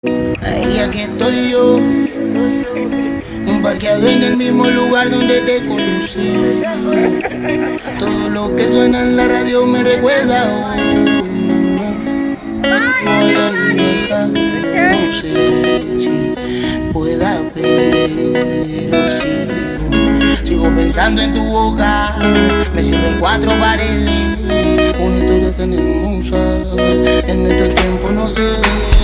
Ahí aquí estoy yo, parqueado en el mismo lugar donde te conocí. Todo lo que suena en la radio me recuerda a hoy acá, no sé si pueda, pero sigo pensando en tu boca. Me cierro en cuatro paredes, una historia tan hermosa. En estos tiempos no se ve.